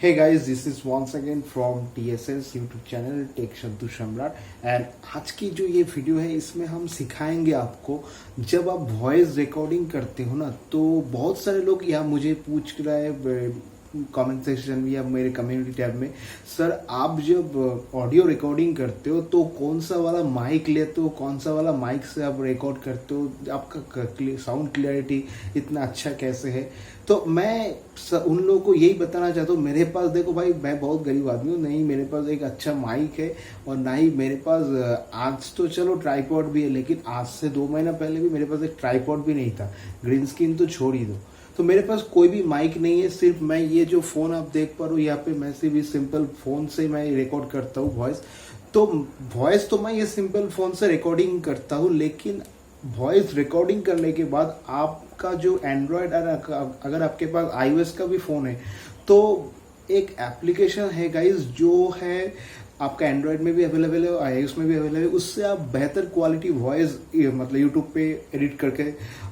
Hey guys, this is once again from TSS YouTube channel tech Shabdu Samrat and आज की जो ये वीडियो है इसमें हम सिखाएंगे आपको जब आप वॉइस रिकॉर्डिंग करते हो ना तो बहुत सारे लोग यहाँ मुझे पूछ रहे हैं कमेंट सेक्शन में या मेरे कम्युनिटी टैब में, सर आप जब ऑडियो रिकॉर्डिंग करते हो तो कौन सा वाला माइक लेते हो, कौन सा वाला माइक से आप रिकॉर्ड करते हो, आपका साउंड क्लियरिटी इतना अच्छा कैसे है। तो मैं उन लोगों को यही बताना चाहता हूँ, मेरे पास देखो भाई मैं बहुत गरीब आदमी हूँ, नहीं मेरे पास एक अच्छा माइक है और ना ही मेरे पास आज तो चलो ट्राइपॉड भी है, लेकिन आज से 2 महीना पहले भी मेरे पास एक ट्राइपॉड भी नहीं था। ग्रीन स्क्रीन तो छोड़ ही दो, तो मेरे पास कोई भी माइक नहीं है। सिर्फ मैं ये जो फोन आप देख पा रहे हो यहाँ पे मैं सिर्फ इस सिंपल फोन से मैं रिकॉर्ड करता हूँ वॉइस। तो वॉइस तो मैं ये सिंपल फोन से रिकॉर्डिंग करता हूँ, लेकिन वॉइस रिकॉर्डिंग करने के बाद आपका जो एंड्रॉयड अगर आपके पास iOS का भी फोन है तो एक एप्लीकेशन है गाइस जो है आपका एंड्रॉयड में भी अवेलेबल है और iOS में भी अवेलेबल है। उससे आप बेहतर क्वालिटी वॉइस मतलब यूट्यूब पे एडिट करके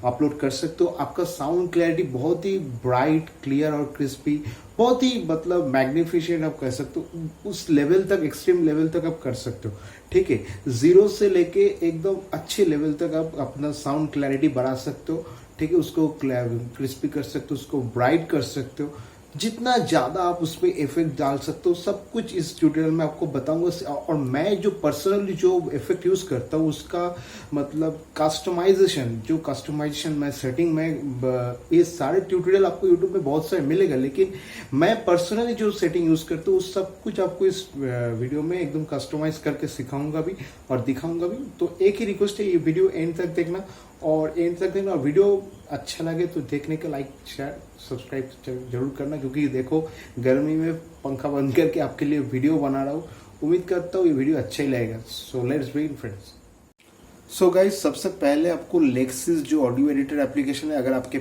अपलोड कर सकते हो। आपका साउंड क्लैरिटी बहुत ही ब्राइट, क्लियर और क्रिस्पी, बहुत ही मतलब मैग्निफिशेंट आप कर सकते हो। उस लेवल तक, एक्सट्रीम लेवल तक आप कर सकते हो। ठीक है, 0 से लेके एकदम अच्छे लेवल तक आप अपना साउंड क्लैरिटी बढ़ा सकते हो। ठीक है, उसको क्रिस्पी कर सकते हो, उसको ब्राइट कर सकते हो, जितना ज्यादा आप उस पर इफेक्ट डाल सकते हो सब कुछ इस ट्यूटोरियल में आपको बताऊंगा। और मैं जो पर्सनली जो इफेक्ट यूज करता हूँ उसका मतलब कस्टमाइजेशन मैं सेटिंग में ये सारे ट्यूटोरियल आपको यूट्यूब पे बहुत सारे मिलेगा, लेकिन मैं पर्सनली जो सेटिंग यूज करता हूँ सब कुछ आपको इस वीडियो में एकदम कस्टमाइज करके सिखाऊंगा भी और दिखाऊंगा भी। तो एक ही रिक्वेस्ट है, ये वीडियो एंड तक देखना और एंड तक देखना। वीडियो अच्छा लगे तो देखने का लाइक शेयर सब्सक्राइब जरूर करना, क्योंकि देखो गर्मी में पंखा बंद करके आपके लिए वीडियो बना रहा हूँ। उम्मीद करता हूँ ये वीडियो अच्छा ही लगेगा। So let's begin friends. So guys, सबसे पहले आपको लेक्सिस जो ऑडियो एडिटर एप्लीकेशन है, अगर आपके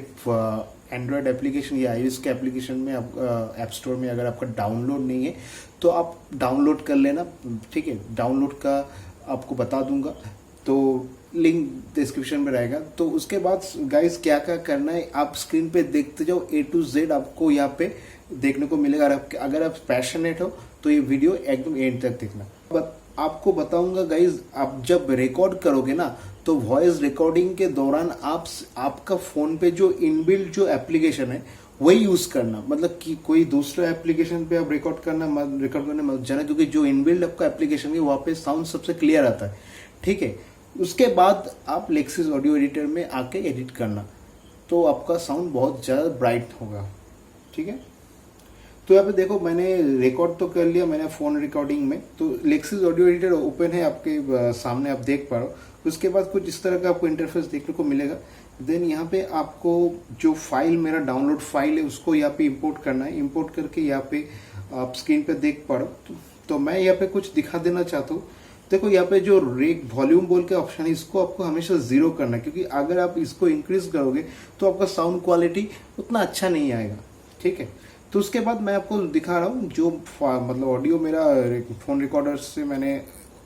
एंड्रॉयड एप्लीकेशन या iOS के एप्लीकेशन में ऐप स्टोर में अगर आपका डाउनलोड नहीं है तो आप डाउनलोड कर लेना। ठीक है, डाउनलोड का आपको बता दूंगा, तो लिंक डिस्क्रिप्शन में रहेगा। तो उसके बाद गाइस क्या क्या करना है, आप स्क्रीन पे देखते जाओ, A to Z आपको यहाँ पे देखने को मिलेगा। अगर आप पैशनेट हो तो ये वीडियो एकदम एंड तक देखना। आपको बताऊंगा गाइस, आप जब रिकॉर्ड करोगे ना तो वॉइस रिकॉर्डिंग के दौरान आपका फोन पे जो इनबिल्ट जो एप्लीकेशन है वही यूज करना, मतलब कि कोई दूसरा एप्लीकेशन पे आप रिकॉर्ड करने मत जाना, क्योंकि जो इनबिल्ट आपका एप्लीकेशन है वहाँ पे साउंड सबसे क्लियर आता है। ठीक है, उसके बाद आप लेक्सिस ऑडियो एडिटर में आके एडिट करना, तो आपका साउंड बहुत ज़्यादा ब्राइट होगा। ठीक है, तो यहाँ पे देखो मैंने रिकॉर्ड तो कर लिया मैंने फोन रिकॉर्डिंग में। तो लेक्सिस ऑडियो एडिटर ओपन है आपके सामने, आप देख पा रहे हो। उसके बाद कुछ इस तरह का आपको इंटरफेस देखने को मिलेगा। देन यहाँ पे आपको जो फाइल मेरा डाउनलोड फाइल है उसको यहाँ पे इंपोर्ट करना है। इंपोर्ट करके यहाँ पे आप स्क्रीन पे देख पा रहे हो। तो मैं यहाँ पे कुछ दिखा देना चाहता हूँ। देखो यहाँ पे जो रेक वॉल्यूम बोल के ऑप्शन है इसको आपको हमेशा 0 करना है, क्योंकि अगर आप इसको इंक्रीज करोगे तो आपका साउंड क्वालिटी उतना अच्छा नहीं आएगा। ठीक है, तो उसके बाद मैं आपको दिखा रहा हूँ जो मतलब ऑडियो मेरा फोन रिकॉर्डर से मैंने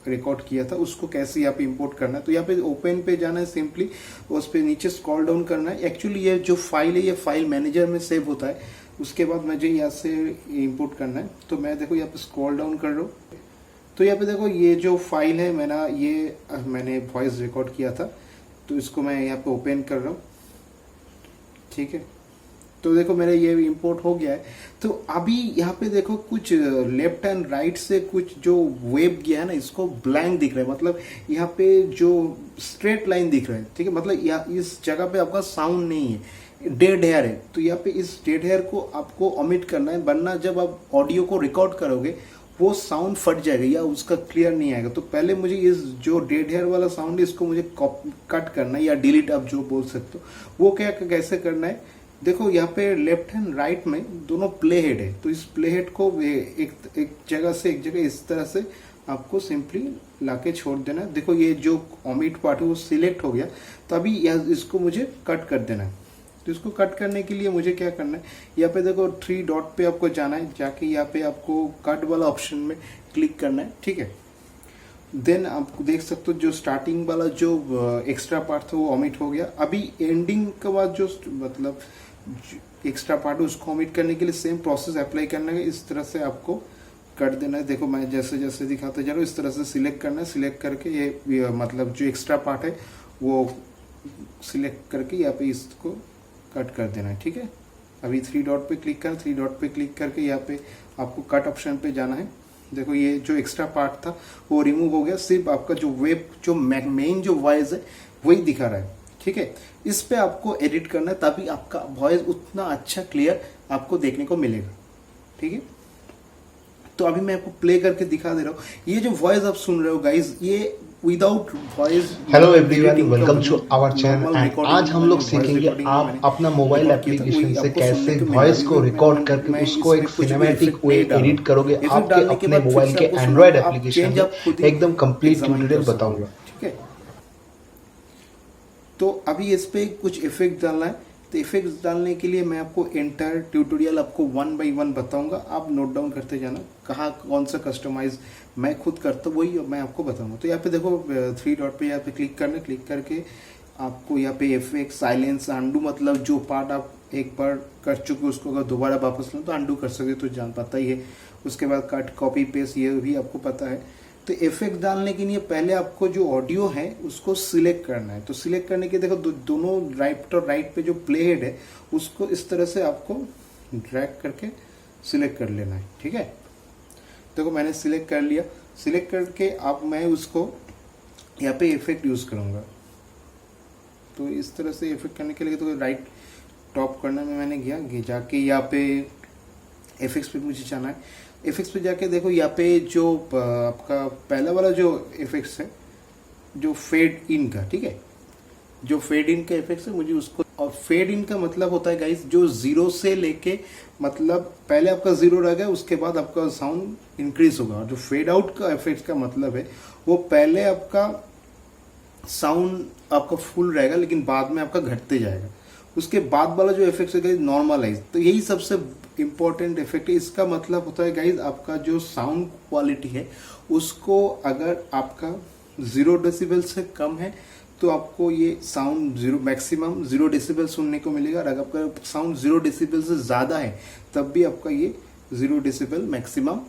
रिकॉर्ड किया था उसको कैसे यहाँ पे इंपोर्ट करना है। तो यहाँ पे ओपन पे जाना है, सिंपली उस पर नीचे स्क्रॉल डाउन करना है। एक्चुअली ये जो फाइल है ये फाइल मैनेजर में सेव होता है। उसके बाद मुझे यहाँ से इंपोर्ट करना है। तो मैं देखो यहाँ पे स्क्रॉल डाउन कर रहा हूँ, तो यहाँ पे देखो ये जो फाइल है मैंने वॉइस रिकॉर्ड किया था, तो इसको मैं यहाँ पे ओपन कर रहा हूँ। ठीक है, तो देखो मेरा ये इंपोर्ट हो गया है। तो अभी यहाँ पे देखो कुछ लेफ्ट एंड राइट से कुछ जो वेब गया है ना इसको ब्लैंक दिख रहा है, मतलब यहाँ पे जो स्ट्रेट लाइन दिख रहा है। ठीक है, मतलब यहाँ इस जगह पे आपका साउंड नहीं है, डेड हेयर है। तो यहाँ पे इस डेड हेयर को आपको ओमिट करना है, वरना जब आप ऑडियो को रिकॉर्ड करोगे वो साउंड फट जाएगा या उसका क्लियर नहीं आएगा। तो पहले मुझे इस जो डेड हेयर वाला साउंड है इसको मुझे कट करना है या डिलीट आप जो बोल सकते हो। वो क्या कैसे करना है, देखो यहाँ पे लेफ्ट एंड राइट में दोनों प्ले हेड है। तो इस प्ले हेड को एक जगह से एक जगह इस तरह से आपको सिंपली लाके छोड़ देना है। देखो ये जो ओमिट पार्ट है वो सिलेक्ट हो गया, तो अभी इसको मुझे कट कर देना है। तो इसको कट करने के लिए मुझे क्या करना है, यहाँ पे देखो 3 डॉट पे आपको जाना है, जाके यहाँ पे आपको कट वाला ऑप्शन में क्लिक करना है। ठीक है, देन आप देख सकते हो जो स्टार्टिंग वाला जो एक्स्ट्रा पार्ट था वो ओमिट हो गया। अभी एंडिंग के बाद जो मतलब एक्स्ट्रा पार्ट है उसको ओमिट करने के लिए सेम प्रोसेस अप्लाई करना है। इस तरह से आपको कर देना है। देखो मैं जैसे जैसे दिखाते जा रहा हूँ इस तरह से सिलेक्ट करना है। सिलेक्ट करके ये मतलब जो एक्स्ट्रा पार्ट है वो सिलेक्ट करके यहाँ पे इसको कट कर देना है। ठीक है, अभी 3 डॉट पे क्लिक कर, 3 डॉट पे क्लिक करके यहाँ पे आपको कट ऑप्शन पे जाना है। देखो ये जो एक्स्ट्रा पार्ट था वो रिमूव हो गया, सिर्फ आपका जो वेब जो मेन जो वॉइस है वही दिखा रहा है। ठीक है, इस पे आपको एडिट करना है तभी आपका वॉइस उतना अच्छा क्लियर आपको देखने को मिलेगा। ठीक है, तो अभी मैं आपको प्ले करके दिखा दे रहा हूँ। ये जो वॉइस आप सुन रहे हो गाइज, ये without voice. Hello everyone, welcome to our channel. And आज हम लोग सीखेंगे आप अपना मोबाइल एप्लीकेशन से कैसे वॉइस को रिकॉर्ड करके उसको एक सिनेमैटिक वे एडिट करोगे आपके अपने मोबाइल के एंड्रॉइड एप्लीकेशन में। एकदम कंप्लीट ट्यूटोरियल बताऊंगा। ठीक है, तो अभी इस पे कुछ इफेक्ट डालना है। तो इफेक्ट्स डालने के लिए मैं आपको एंटायर ट्यूटोरियल आपको 1 बाय 1 बताऊंगा। आप नोट डाउन करते जाना कहाँ कौन सा कस्टमाइज मैं खुद करता हूँ वही मैं आपको बताऊंगा। तो यहाँ पे देखो 3 डॉट पे यहाँ पे क्लिक करना, क्लिक करके आपको यहाँ पे इफेक्ट, साइलेंस, अंडू, मतलब जो पार्ट आप एक बार कर चुके उसको अगर दोबारा वापस लो तो अंडू कर सकते, तो जान पाता ही है। उसके बाद कट, कॉपी, पेस्ट ये भी आपको पता है। तो इफेक्ट डालने के लिए पहले आपको जो ऑडियो है उसको सिलेक्ट करना है। तो सिलेक्ट करने के देखो दोनों राइट और राइट पे जो प्ले हेड है उसको इस तरह से आपको ड्रैग करके सिलेक्ट कर लेना है। ठीक है, देखो मैंने सिलेक्ट कर लिया। सिलेक्ट करके अब मैं उसको यहाँ पे इफेक्ट यूज करूंगा। तो इस तरह से इफेक्ट करने के लिए तो राइट टॉप करना में मैंने गया जाके यहाँ पे इफेक्ट्स पे मुझे जाना है। इफेक्ट्स पे जाके देखो यहाँ पे जो आपका पहला वाला जो इफेक्ट्स है जो फेड इन का, ठीक है, जो फेड इन का इफेक्ट्स है मुझे उसको, और फेड इन का मतलब होता है गाइस जो 0 से लेके, मतलब पहले आपका 0 रह गया उसके बाद आपका साउंड इंक्रीज होगा। और जो फेड आउट का इफेक्ट का मतलब है वो पहले आपका साउंड आपका फुल रहेगा लेकिन बाद में आपका घटते जाएगा। उसके बाद वाला जो इफेक्ट है गाइस नॉर्मलाइज, तो यही सबसे इंपॉर्टेंट इफेक्ट है। इसका मतलब होता है गाइस आपका जो साउंड क्वालिटी है उसको अगर आपका 0 डेसिबल से कम है तो आपको ये साउंड 0 मैक्सिमम 0 डेसिबल सुनने को मिलेगा। और अगर आपका साउंड 0 डेसिबल से ज़्यादा है तब भी आपका ये 0 डेसिबल मैक्सिमम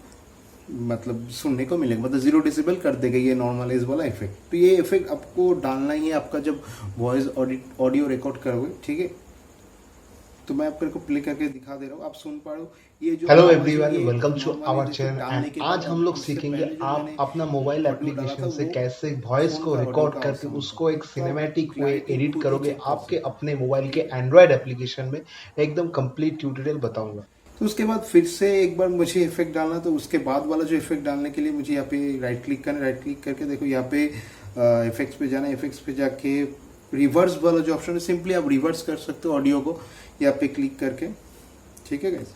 मतलब सुनने को मिलेगा, मतलब 0 डेसिबल कर देगा ये नॉर्मलाइज वाला इफेक्ट। तो ये इफेक्ट आपको डालना ही है आपका जब वॉइस ऑडियो रिकॉर्ड करोगे। ठीक है, तो मैं आपको प्ले करके दिखा दे रहा हूँ, आप सुन पा रहे हो। ये जो hello everyone, welcome to our channel. आज हम लोग सीखेंगे आप अपना मोबाइल एप्लीकेशन से कैसे वॉइस को रिकॉर्ड करके उसको एक सिनेमैटिक वे एडिट करोगे आपके अपने मोबाइल के एंड्रॉइड एप्लीकेशन में। एकदम कंप्लीट ट्यूटोरियल बताऊंगा। तो उसके बाद फिर से एक बार मुझे इफेक्ट डालना, तो उसके बाद वाला जो इफेक्ट डालने के लिए मुझे यहाँ पे राइट क्लिक करना, राइट क्लिक करके देखो यहाँ पे इफेक्ट्स पे जाना। इफेक्ट्स पे जाके रिवर्स वाला जो ऑप्शन है सिंपली आप रिवर्स कर सकते हो ऑडियो को यहाँ पे क्लिक करके। ठीक है गाइस,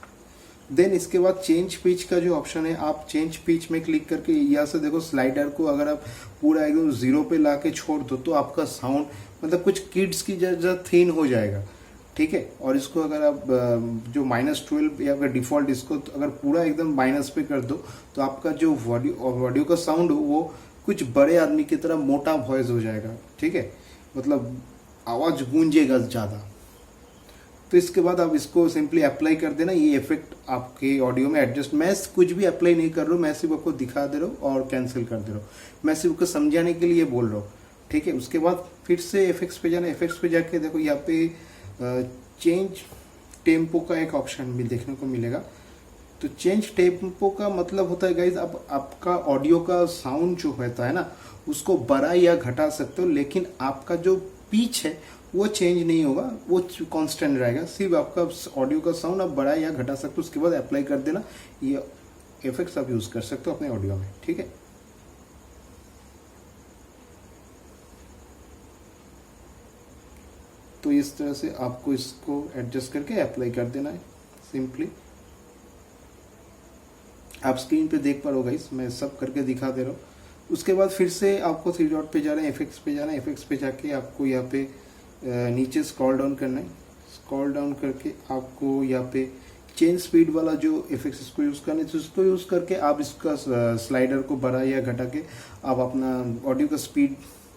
देन इसके बाद चेंज पिच का जो ऑप्शन है आप चेंज पिच में क्लिक करके यहाँ से देखो स्लाइडर को अगर आप पूरा एकदम 0 पे ला के छोड़ दो तो आपका साउंड मतलब कुछ किड्स की जैसा थिन हो जाएगा। ठीक है, और इसको अगर आप जो -12 या अगर डिफॉल्ट इसको अगर पूरा एकदम माइनस पे कर दो तो आपका जो ऑडियो का साउंड हो वो कुछ बड़े आदमी की तरह मोटा वॉइस हो जाएगा। ठीक है, मतलब आवाज गूंजेगा ज़्यादा। तो इसके बाद आप इसको सिंपली अप्लाई कर देना। ये इफेक्ट आपके ऑडियो में एडजस्ट, मैं कुछ भी अप्लाई नहीं कर रहा हूँ, मैं सिर्फ आपको दिखा दे रहा हूँ और कैंसिल कर दे रहा हूँ, मैं सिर्फ आपको समझाने के लिए बोल रहा हूँ। ठीक है, उसके बाद फिर से इफेक्ट्स पे जाना। इफेक्ट्स पे जाके देखो यहाँ पे चेंज टेम्पो का एक ऑप्शन भी देखने को मिलेगा। तो चेंज टेम्पो का मतलब होता है गाइज अब आपका ऑडियो का साउंड जो होता है ना उसको बड़ा या घटा सकते हो, लेकिन आपका जो पिच है वो चेंज नहीं होगा, वो कांस्टेंट रहेगा। सिर्फ आपका ऑडियो का साउंड आप बड़ा या घटा सकते हो। उसके बाद अप्लाई कर देना। ये इफेक्ट्स आप यूज कर सकते हो अपने ऑडियो में। ठीक है, तो इस तरह से आपको इसको एडजस्ट करके अप्लाई कर देना है सिंपली। आप स्क्रीन पे देख पा रहे हो गाइस, मैं सब करके दिखा दे रहा हूँ। उसके बाद फिर से आपको 3 डॉट पे जाना है, इफेक्ट्स पे जाना है। इफेक्ट्स पे जाके आपको यहाँ पे नीचे स्क्रॉल डाउन करना है। स्क्रॉल डाउन करके आपको यहाँ पे चेंज स्पीड वाला जो इफेक्ट्स इसको यूज करना है, तो इसको यूज करके आप इसका स्लाइडर को बढ़ा या घटा के आप अपना ऑडियो का स्पीड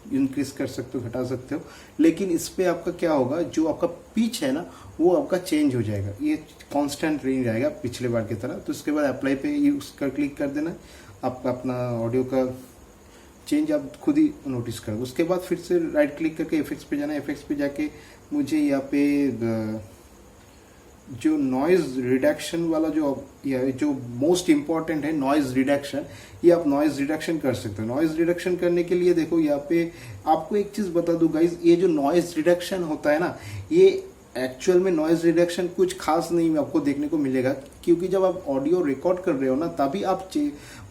इंक्रीज कर सकते हो, घटा सकते हो। लेकिन इस पे आपका क्या होगा, जो आपका पिच है ना वो आपका चेंज हो जाएगा, ये कांस्टेंट नहीं रहेगा पिछले बार की तरह। तो इसके बाद अप्लाई पे यूज कर क्लिक कर देना, आपका अपना ऑडियो का चेंज आप खुद ही नोटिस करोगे। उसके बाद फिर से राइट क्लिक करके इफेक्ट्स पे जाना, इफेक्ट्स पे जाके मुझे यहाँ पे जो नॉइज रिडक्शन वाला जो मोस्ट इम्पॉर्टेंट है नॉइज रिडक्शन, ये आप नॉइज रिडक्शन कर सकते हो। नॉइज रिडक्शन करने के लिए देखो यहाँ पे आपको एक चीज बता दूं गाइज, ये जो नॉइज रिडक्शन होता है ना, ये एक्चुअल में नॉइज रिडक्शन कुछ खास नहीं आपको देखने को मिलेगा, क्योंकि जब आप ऑडियो रिकॉर्ड कर रहे हो ना तभी आप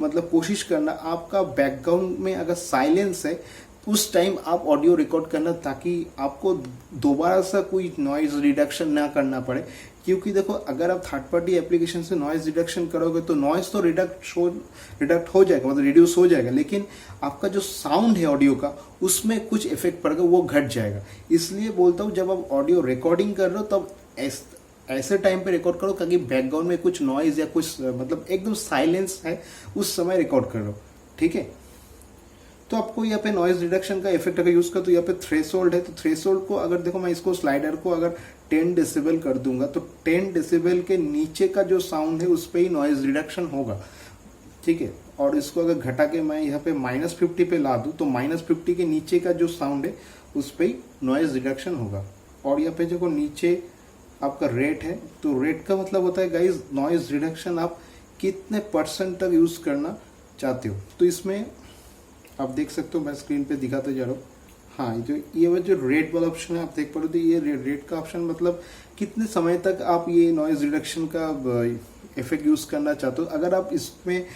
मतलब कोशिश करना आपका बैकग्राउंड में अगर साइलेंस है उस टाइम आप ऑडियो रिकॉर्ड करना, ताकि आपको दोबारा से कोई नॉइज रिडक्शन ना करना पड़े। क्योंकि देखो अगर आप थर्ड पार्टी एप्लीकेशन से नॉइज रिडक्शन करोगे तो नॉइज तो रिडक्ट हो जाएगा, मतलब रिड्यूस हो जाएगा, लेकिन आपका जो साउंड है ऑडियो का उसमें कुछ इफेक्ट पड़ेगा, वो घट जाएगा। इसलिए बोलता हूँ जब आप ऑडियो रिकॉर्डिंग कर रहे हो तब ऐसे टाइम पे रिकॉर्ड करो ताकि बैकग्राउंड में कुछ नॉइज या कुछ मतलब एकदम साइलेंस है उस समय रिकॉर्ड करो, ठीक है। तो आपको यहाँ पे नॉइज रिडक्शन का इफेक्ट अगर यूज कर, तो यहाँ पे थ्रेशोल्ड है, तो थ्रेशोल्ड को अगर देखो मैं इसको स्लाइडर को अगर 10 डेसिबल कर दूंगा तो 10 डेसिबल के नीचे का जो साउंड है उस पर ही नॉइज रिडक्शन होगा, ठीक है। और इसको अगर घटा के मैं यहाँ पे -50 पे ला दूं तो -50 के नीचे का जो साउंड है उस पर ही नॉइज रिडक्शन होगा। और यहाँ पे देखो नीचे आपका रेट है, तो रेट का मतलब होता है गाइज नॉइज रिडक्शन आप कितने % तक यूज करना चाहते हो। तो इसमें आप देख सकते हो, मैं स्क्रीन पे दिखाते जा रहा हूँ। हाँ, जो रेट वाला ऑप्शन है आप देख पा रहे हो, तो ये रेट का ऑप्शन मतलब कितने समय तक आप ये नॉइज रिडक्शन का इफेक्ट यूज करना चाहते हो। अगर आप इसमें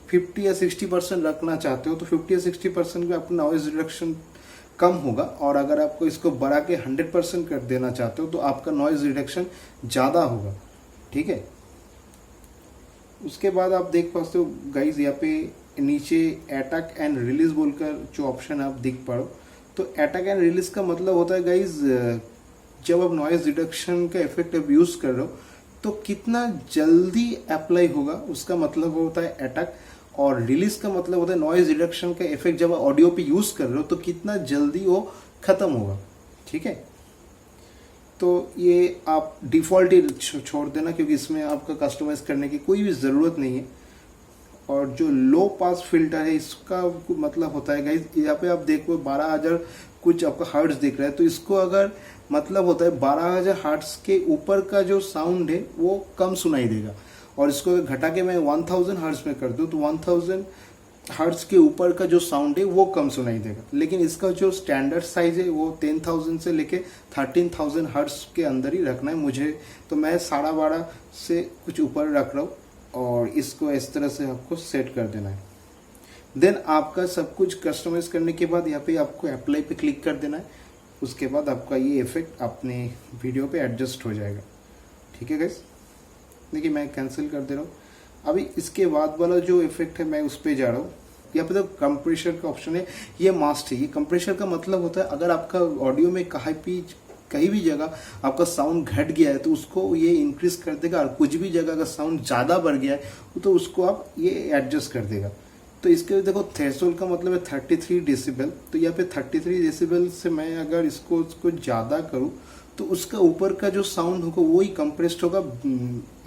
50 या 60% रखना चाहते हो तो 50 या 60% में आपका नॉइज रिडक्शन कम होगा, और अगर आपको इसको बढ़ा के 100% कर देना चाहते हो तो आपका नॉइज रिडक्शन ज़्यादा होगा, ठीक है। उसके बाद आप देख पाते हो गाइज यहाँ पे नीचे अटैक एंड रिलीज बोलकर जो ऑप्शन आप दिख पा रहे हो, तो अटैक एंड रिलीज का मतलब होता है गाइज जब आप नॉइज रिडक्शन का इफेक्ट अब यूज कर रहे हो तो कितना जल्दी अप्लाई होगा उसका मतलब होता है अटैक, और रिलीज का मतलब होता है नॉइज रिडक्शन का इफेक्ट जब ऑडियो पे यूज कर रहे हो तो कितना जल्दी वो खत्म होगा, ठीक है। तो ये आप डिफॉल्ट ही छोड़ देना, क्योंकि इसमें आपका कस्टमाइज करने की कोई भी ज़रूरत नहीं है। और जो लो पास फिल्टर है इसका मतलब होता है गाइज, यहाँ पे आप देखो 12,000 कुछ आपका हर्ट्ज दिख रहा है, तो इसको अगर मतलब होता है 12,000 हर्ट्ज के ऊपर का जो साउंड है वो कम सुनाई देगा। और इसको अगर घटा के मैं 1000 हर्ट्ज में कर दूं तो 1000 हर्ट्ज के ऊपर का जो साउंड है वो कम सुनाई देगा। लेकिन इसका जो स्टैंडर्ड साइज है वो 10,000 से लेके 13,000 हर्ट्ज के अंदर ही रखना है मुझे, तो मैं 12.5 से कुछ ऊपर रख रहा हूँ, और इसको इस तरह से आपको सेट कर देना है। देन आपका सब कुछ कस्टमाइज करने के बाद यहाँ पे आपको अप्लाई पे क्लिक कर देना है। उसके बाद आपका ये इफेक्ट अपने वीडियो पे एडजस्ट हो जाएगा, ठीक है गाइस। देखिए मैं कैंसिल कर दे रहा हूँ। अभी इसके बाद वाला जो इफेक्ट है मैं उस पर जा रहा हूँ। यहाँ पे तो कंप्रेशर का ऑप्शन है, ये मास्ट है। ये कंप्रेशर का मतलब होता है अगर आपका ऑडियो में कहीं भी जगह आपका साउंड घट गया है तो उसको ये इंक्रीज कर देगा, और कुछ भी जगह अगर साउंड ज़्यादा बढ़ गया है तो उसको आप ये एडजस्ट कर देगा। तो इसके देखो थ्रेशोल्ड का मतलब है 33 डेसिबल, तो यहाँ पे 33 डेसिबल से मैं अगर इसको ज़्यादा करूँ तो उसका ऊपर का जो साउंड होगा वो ही कंप्रेस्ड होगा,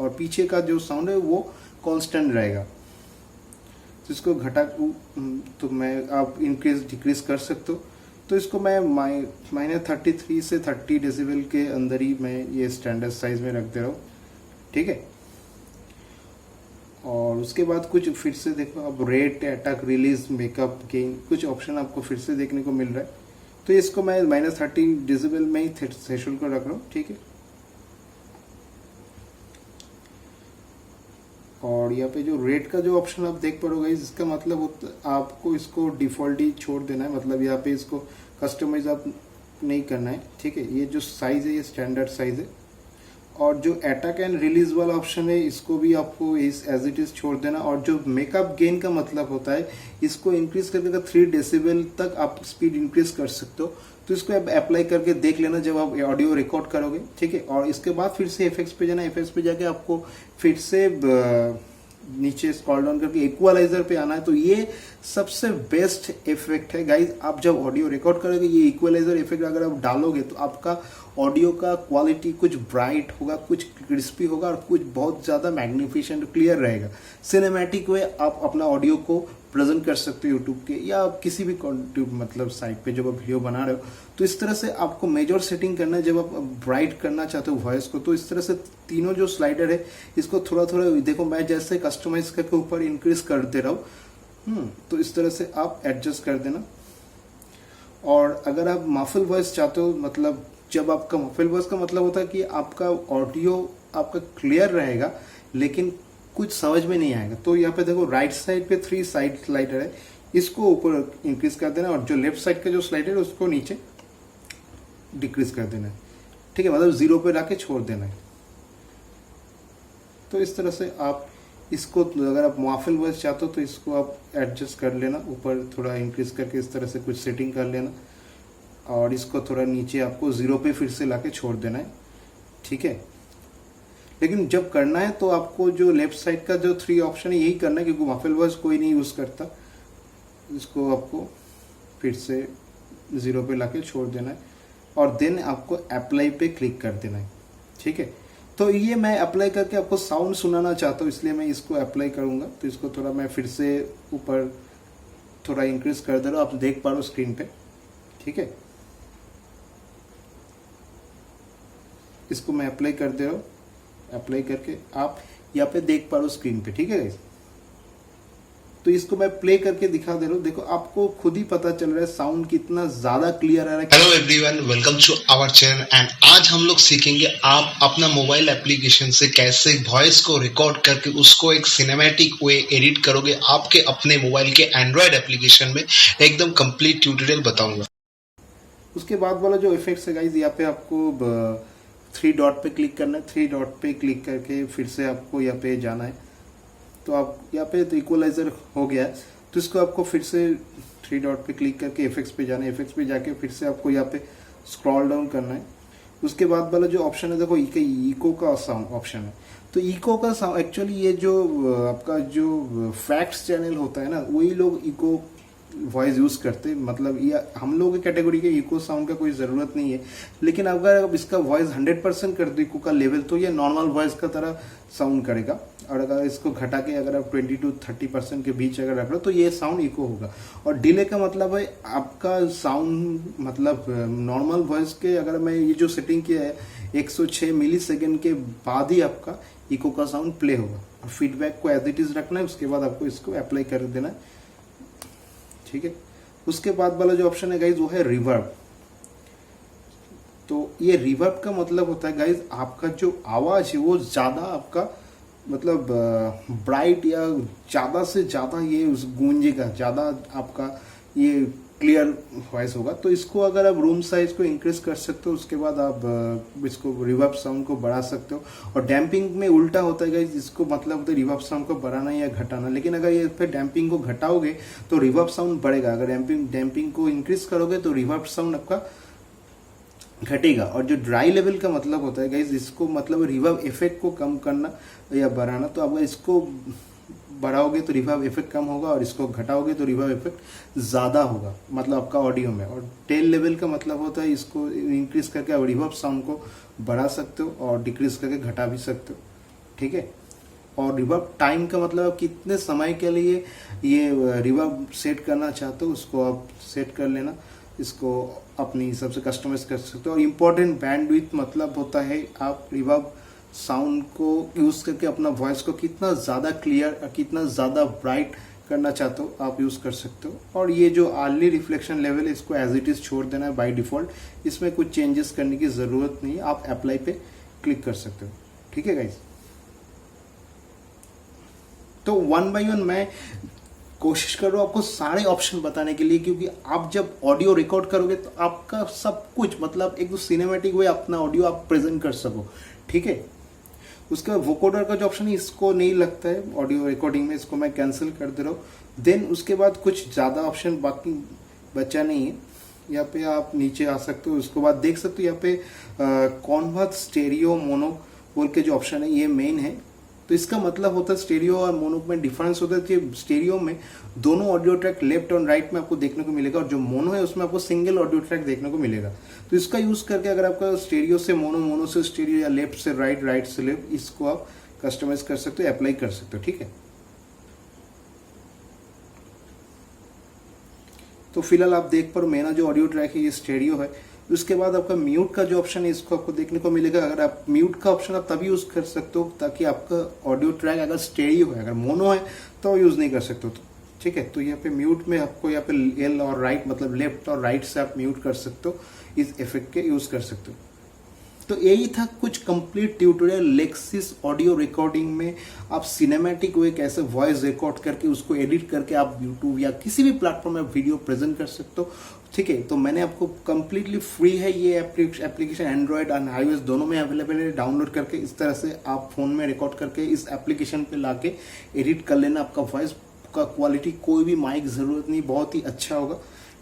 और पीछे का जो साउंड है वो कांस्टेंट रहेगा। तो इसको घटा तो मैं आप इंक्रीज डिक्रीज कर सकते हो। तो इसको मैं -33 से 30 डेसिबल के अंदर ही मैं ये स्टैंडर्ड साइज में रख दे रहा हूँ, ठीक है। और उसके बाद कुछ फिर से देखो, अब rate, attack, release, makeup, gain, कुछ ऑप्शन आपको फिर से देखने को मिल रहा है। तो इसको मैं -30 डेसिबल में ही थ्रेशोल्ड को रख रहा हूँ, ठीक है। और यहाँ पे जो रेट का जो ऑप्शन आप देख पाओगे इसका मतलब होता है आपको इसको डिफॉल्ट ही छोड़ देना है, मतलब यहाँ पे इसको कस्टमाइज आप नहीं करना है, ठीक है। ये जो साइज है ये स्टैंडर्ड साइज है। और जो अटैक एंड रिलीज वाला ऑप्शन है इसको भी आपको एज इट इज छोड़ देना। और जो मेकअप गेन का मतलब होता है इसको इंक्रीज करके 3 डेसिबल तक आप स्पीड इंक्रीज कर सकते हो। तो इसको अप्लाई करके देख लेना जब आप ऑडियो रिकॉर्ड करोगे, ठीक है। और इसके बाद फिर से इफेक्ट्स पे जाना, इफेक्ट्स पे जाके आपको फिर से नीचे स्क्रॉल डाउन करके इक्वलाइजर पे आना है। तो ये सबसे बेस्ट इफेक्ट है गाइज। आप जब ऑडियो रिकॉर्ड करोगे ये इक्वलाइजर इफेक्ट अगर आप डालोगे तो आपका ऑडियो का क्वालिटी कुछ ब्राइट होगा, कुछ क्रिस्पी होगा और कुछ बहुत ज़्यादा मैग्निफिसेंट क्लियर रहेगा। सिनेमैटिक वे आप अपना ऑडियो को प्रेजेंट कर सकते हो यूट्यूब के या किसी भी मतलब साइट पे जब आप वीडियो बना रहे हो। तो इस तरह से आपको मेजर सेटिंग करना है जब आप ब्राइट करना चाहते हो वॉइस को। तो इस तरह से तीनों जो स्लाइडर है इसको थोड़ा थोड़ा देखो, मैं जैसे कस्टमाइज करके ऊपर इंक्रीज कर दे रहा हूँ। तो इस तरह से आप एडजस्ट कर देना। और अगर आप मफल वॉइस चाहते हो, मतलब जब आपका मफल वॉइस का मतलब होता है कि आपका ऑडियो आपका क्लियर रहेगा लेकिन कुछ समझ में नहीं आएगा, तो यहाँ पे देखो राइट साइड पे 3 साइड स्लाइडर है, इसको ऊपर इंक्रीज कर देना और जो लेफ्ट साइड का जो स्लाइडर है उसको नीचे डिक्रीज कर देना है। ठीक है, मतलब 0 पे लाके छोड़ देना है। तो इस तरह से आप इसको, अगर आप मफल वॉइस चाहते हो तो इसको आप एडजस्ट कर लेना, ऊपर थोड़ा इंक्रीज करके इस तरह से कुछ सेटिंग कर लेना और इसको थोड़ा नीचे आपको 0 पे फिर से लाके छोड़ देना है। ठीक है, लेकिन जब करना है तो आपको जो लेफ्ट साइड का जो 3 ऑप्शन है यही करना है, क्योंकि मफल वॉइस कोई नहीं यूज करता। इसको आपको फिर से 0 पे लाके छोड़ देना है और देन आपको अप्लाई पे क्लिक कर देना है। ठीक है, तो ये मैं अप्लाई करके आपको साउंड सुनाना चाहता हूँ, इसलिए मैं इसको अप्लाई करूंगा। तो इसको थोड़ा मैं फिर से ऊपर थोड़ा इंक्रीज कर दे रहा हूँ, आप देख पा रहे हो स्क्रीन पे। ठीक है, इसको मैं अप्लाई कर दे रहा हूँ, अप्लाई करके आप यहाँ पे देख पा रहे हो स्क्रीन पे। ठीक है गाइस, तो इसको मैं प्ले करके दिखा दे रहा हूँ, देखो आपको खुद ही पता चल रहा है साउंड कितना ज्यादा क्लियर आ रहा है। Hello everyone, welcome to our channel and आज हम लोग सीखेंगे आप अपना मोबाइल एप्लीकेशन से कैसे वॉइस को रिकॉर्ड करके उसको एक सिनेमैटिक वे एडिट करोगे आपके अपने मोबाइल के एंड्रॉयड एप्लीकेशन में। एकदम कंप्लीट ट्यूटोरियल बताऊंगा। उसके बाद वाला जो इफेक्ट्स है गाइस, यहाँ पे आपको 3 डॉट पे क्लिक करना है। 3 डॉट पे क्लिक करके फिर से आपको यहाँ पे जाना है। तो आप यहाँ पे तो इक्वलाइजर हो गया है, तो इसको आपको फिर से 3 डॉट पे क्लिक करके इफेक्ट्स पे जाना है। इफेक्ट्स पे जाके फिर से आपको यहाँ पे स्क्रॉल डाउन करना है। उसके बाद वाला जो ऑप्शन है देखो, इको का साउंड ऑप्शन है। तो इको का साउंड एक्चुअली ये जो आपका जो फैक्ट्स चैनल होता है ना, वही लोग इको वॉइस यूज करते, मतलब ये हम लोगों की कैटेगरी के इको साउंड का कोई ज़रूरत नहीं है। लेकिन अगर आप इसका वॉइस 100% कर दो इको का लेवल, तो ये नॉर्मल वॉइस का तरह साउंड करेगा। और अगर इसको घटा के अगर आप 20 to 30% के बीच अगर रख लो तो ये साउंड इको होगा। और डिले का मतलब है आपका साउंड, मतलब नॉर्मल वॉइस के अगर मैं ये जो सेटिंग किया है 106 मिली सेकेंड के बाद ही आपका इको का साउंड प्ले होगा। और फीडबैक को एज इट इज रखना है, उसके बाद आपको इसको अप्लाई कर देना है। ठीक है, उसके बाद वाला जो ऑप्शन है गाइज वो है रिवर्ब। तो ये रिवर्ब का मतलब होता है गाइज आपका जो आवाज है वो ज्यादा आपका मतलब ब्राइट या ज्यादा से ज्यादा ये उस गूंजेगा, ज्यादा आपका ये क्लियर वॉइस होगा। तो इसको अगर आप रूम साइज को इंक्रीज कर सकते हो, उसके बाद आप इसको रिवर्ब साउंड को बढ़ा सकते हो। और डैम्पिंग में उल्टा होता है गाइस, इसको मतलब होता है रिवर्ब साउंड को बढ़ाना या घटाना। लेकिन अगर ये पे डैम्पिंग को घटाओगे तो रिवर्ब साउंड बढ़ेगा, अगर डैम्पिंग को इंक्रीज करोगे तो रिवर्ब साउंड आपका घटेगा। और जो ड्राई लेवल का मतलब होता है गाइस, इसको मतलब रिवर्ब इफेक्ट को कम करना या बढ़ाना। तो अगर इसको बढ़ाओगे तो रिवर्ब इफेक्ट कम होगा और इसको घटाओगे तो रिवर्ब इफेक्ट ज़्यादा होगा, मतलब आपका ऑडियो में। और टेल लेवल का मतलब होता है इसको इंक्रीज करके आप रिवर्ब साउंड को बढ़ा सकते हो और डिक्रीज करके घटा भी सकते हो। ठीक है, और रिवर्ब टाइम का मतलब आप कितने समय के लिए ये रिवर्ब सेट करना चाहते हो उसको आप सेट कर लेना। इसको अपनी हिसाब से कस्टमाइज कर सकते हो। और इम्पोर्टेंट बैंडविड्थ मतलब होता है आप रिवर्ब साउंड को यूज करके अपना वॉइस को कितना ज़्यादा क्लियर, कितना ज़्यादा ब्राइट करना चाहते हो आप यूज़ कर सकते हो। और ये जो अर्ली रिफ्लेक्शन लेवल है इसको एज इट इज़ छोड़ देना है बाय डिफ़ॉल्ट, इसमें कुछ चेंजेस करने की ज़रूरत नहीं है, आप अप्लाई पे क्लिक कर सकते हो। ठीक है गाइज, तो 1 by 1 मैं कोशिश कर रहा हूँ आपको सारे ऑप्शन बताने के लिए, क्योंकि आप जब ऑडियो रिकॉर्ड करोगे तो आपका सब कुछ मतलब एक सिनेमैटिक वे अपना ऑडियो आप प्रेजेंट कर सको। ठीक है, उसका वोकोडर का जो ऑप्शन है इसको नहीं लगता है ऑडियो रिकॉर्डिंग में, इसको मैं कैंसिल कर दे रहा हूँ। देन उसके बाद कुछ ज़्यादा ऑप्शन बाकी बचा नहीं है, यहाँ पे आप नीचे आ सकते हो। उसके बाद देख सकते हो यहाँ पे कॉन्वर्ट स्टेरियो मोनो बोल के जो ऑप्शन है ये मेन है। तो इसका मतलब होता है स्टेरियो और मोनो में डिफरेंस होता है कि स्टेरियो में दोनों ऑडियो ट्रैक लेफ्ट और राइट में आपको देखने को मिलेगा और जो मोनो है उसमें आपको सिंगल ऑडियो ट्रैक देखने को मिलेगा। तो इसका यूज करके अगर आपका स्टेरियो से मोनो, मोनो से स्टेरियो या लेफ्ट से राइट, राइट से लेफ्ट, इसको आप कस्टमाइज कर सकते हो, अप्लाई कर सकते हो। ठीक है, तो फिलहाल आप देख पर मेरा जो ऑडियो ट्रैक है ये स्टेरियो है। उसके बाद आपका म्यूट का जो ऑप्शन है इसको आपको देखने को मिलेगा। अगर आप म्यूट का ऑप्शन आप तभी यूज कर सकते हो ताकि आपका ऑडियो ट्रैक अगर स्टेरियो है, अगर मोनो है तो यूज नहीं कर सकते हो। तो ठीक है, तो यहाँ पे म्यूट में आपको यहाँ पे एल और राइट मतलब लेफ्ट और राइट से आप म्यूट कर सकते हो, इस इफेक्ट के यूज कर सकते हो। तो यही था कुछ complete tutorial Lexus audio recording में आप सिनेमैटिक वे कैसे वॉइस रिकॉर्ड करके उसको एडिट करके आप यूट्यूब या किसी भी प्लेटफॉर्म में वीडियो प्रेजेंट कर सकते हो। ठीक है, तो मैंने आपको कंप्लीटली फ्री है ये एप्लीकेशन, एंड्रॉयड और आईओएस दोनों में अवेलेबल है। डाउनलोड करके इस तरह से आप फोन में रिकॉर्ड करके इस एप्लीकेशन पे लाके एडिट कर लेना। आपका वॉइस का क्वालिटी कोई भी माइक जरूरत नहीं, बहुत ही अच्छा होगा।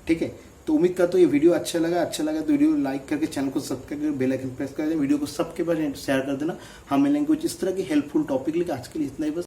ठीक है, तो उम्मीद करता हूँ ये वीडियो अच्छा लगा तो वीडियो लाइक करके चैनल को सब्सक्राइब करके बेल आइकन प्रेस कर देना, वीडियो को सबके पास शेयर कर देना। हम मिलेंगे कुछ इस तरह की हेल्पफुल टॉपिक लेकर। आज के लिए इतना ही बस।